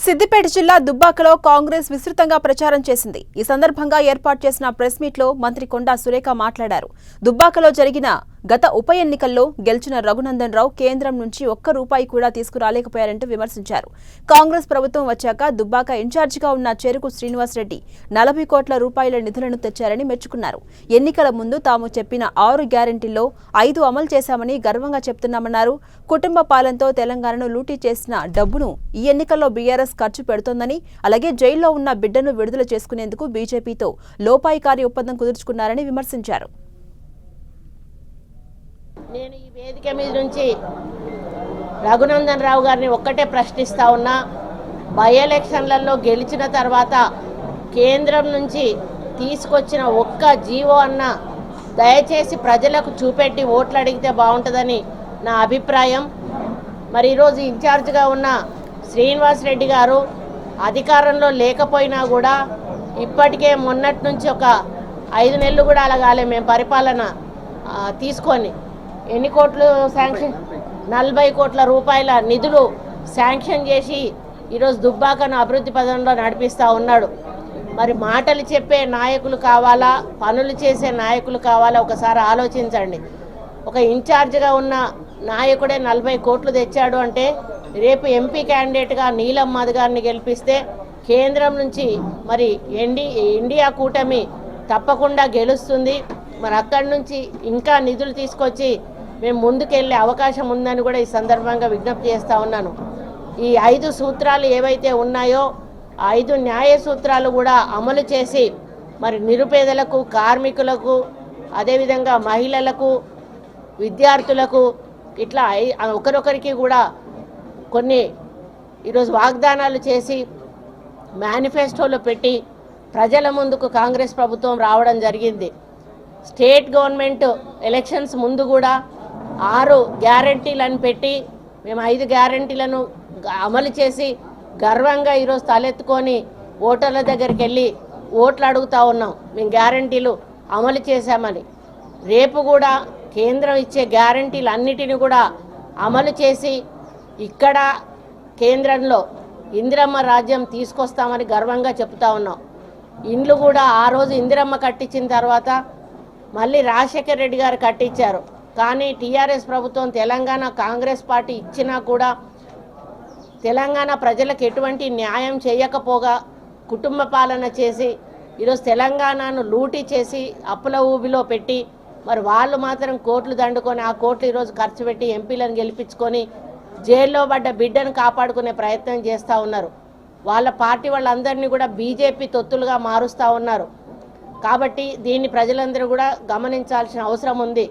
సిద్దిపేట జిల్లా దుబ్బాకలో కాంగ్రెస్ విస్తృతంగా ప్రచారం చేసింది. ఈ సందర్భంగా ఏర్పాటు చేసిన ప్రెస్ మీట్లో మంత్రి కొండా సురేఖ మాట్లాడారు. దుబ్బాకలో జరిగిన గత ఉప ఎన్నికల్లో గెలిచిన రఘునందన్ రావు కేంద్రం నుంచి ఒక్క రూపాయి కూడా తీసుకురాలేకపోయారంటూ విమర్శించారు. కాంగ్రెస్ ప్రభుత్వం వచ్చాక దుబ్బాక ఇన్ఛార్జిగా ఉన్న చెరుకు శ్రీనివాస్ రెడ్డి 40 కోట్ల రూపాయల నిధులను తెచ్చారని మెచ్చుకున్నారు. ఎన్నికల ముందు తాము చెప్పిన 6 గ్యారెంటీల్లో 5 అమలు చేశామని గర్వంగా చెప్తున్నామన్నారు. కుటుంబ పాలనతో తెలంగాణను లూటీ చేసిన డబ్బును ఈ ఎన్నికల్లో బీఆర్ఎస్ ఖర్చు పెడుతోందని, అలాగే జైల్లో ఉన్న బిడ్డను విడుదల చేసుకునేందుకు బీజేపీతో లోపాయికారి ఒప్పందం కుదుర్చుకున్నారని విమర్శించారు. నేను ఈ వేదిక మీద నుంచి రఘునందన్ రావు గారిని ఒక్కటే ప్రశ్నిస్తా ఉన్నా. బై ఎలక్షన్లలో గెలిచిన తర్వాత కేంద్రం నుంచి తీసుకొచ్చిన ఒక్క జీవో అన్న దయచేసి ప్రజలకు చూపెట్టి ఓట్లు అడిగితే బాగుంటుందని నా అభిప్రాయం. మరి ఈరోజు ఇన్ఛార్జ్గా ఉన్న శ్రీనివాస్ రెడ్డి గారు అధికారంలో లేకపోయినా కూడా ఇప్పటికే మొన్నటి నుంచి ఒక 5 నెలలు కూడా అలాగాలే మేము పరిపాలన తీసుకొని ఎన్ని కోట్లు శాంక్షన్ 40 కోట్ల రూపాయల నిధులు శాంక్షన్ చేసి ఈరోజు దుబ్బాకను అభివృద్ధి పదంలో నడిపిస్తూ ఉన్నాడు. మరి మాటలు చెప్పే నాయకులు కావాలా, పనులు చేసే నాయకులు కావాలా? ఒకసారి ఆలోచించండి. ఒక ఇన్ఛార్జ్గా ఉన్న నాయకుడే 40 కోట్లు తెచ్చాడు అంటే రేపు ఎంపీ క్యాండిడేట్గా నీలం మధు గారిని గెలిపిస్తే కేంద్రం నుంచి మరి ఇండియా కూటమి తప్పకుండా గెలుస్తుంది. మరి అక్కడి నుంచి ఇంకా నిధులు తీసుకొచ్చి మేము ముందుకెళ్ళే అవకాశం ఉందని కూడా ఈ సందర్భంగా విజ్ఞప్తి చేస్తూ ఉన్నాను. ఈ 5 సూత్రాలు ఏవైతే ఉన్నాయో 5 న్యాయ సూత్రాలు కూడా అమలు చేసి మరి నిరుపేదలకు, కార్మికులకు, అదేవిధంగా మహిళలకు, విద్యార్థులకు ఇట్లా ఒకరొకరికి కూడా కొన్ని ఈరోజు వాగ్దానాలు చేసి మేనిఫెస్టోలో పెట్టి ప్రజల ముందుకు కాంగ్రెస్ ప్రభుత్వం రావడం జరిగింది. స్టేట్ గవర్నమెంట్ ఎలక్షన్స్ ముందు కూడా 6 గ్యారంటీలను పెట్టి మేము 5 గ్యారంటీలను అమలు చేసి గర్వంగా ఈరోజు తలెత్తుకొని ఓటర్ల దగ్గరికి వెళ్ళి ఓట్లు అడుగుతూ ఉన్నాం. మేము గ్యారంటీలు అమలు చేశామని. రేపు కూడా కేంద్రం ఇచ్చే గ్యారంటీలు అన్నిటిని కూడా అమలు చేసి ఇక్కడ కేంద్రంలో ఇందిరమ్మ రాజ్యం తీసుకొస్తామని గర్వంగా చెప్తా ఉన్నాం. ఇండ్లు కూడా ఆ రోజు ఇందిరమ్మ కట్టించిన తర్వాత మళ్ళీ రాజశేఖర రెడ్డి గారు కట్టించారు. కానీ టీఆర్ఎస్ ప్రభుత్వం తెలంగాణ కాంగ్రెస్ పార్టీ ఇచ్చినా కూడా తెలంగాణ ప్రజలకు ఎటువంటి న్యాయం చేయకపోగా కుటుంబ పాలన చేసి ఈరోజు తెలంగాణను లూటీ చేసి అప్పుల ఊబిలో పెట్టి మరి వాళ్ళు మాత్రం కోట్లు దండుకొని ఆ కోట్లు ఈరోజు ఖర్చు పెట్టి ఎంపీలను గెలిపించుకొని జైల్లో పడ్డ బిడ్డను కాపాడుకునే ప్రయత్నం చేస్తూ ఉన్నారు. వాళ్ళ పార్టీ వాళ్ళందరినీ కూడా బీజేపీ తొత్తులుగా మారుస్తూ ఉన్నారు. కాబట్టి దీన్ని ప్రజలందరూ కూడా గమనించాల్సిన అవసరం ఉంది.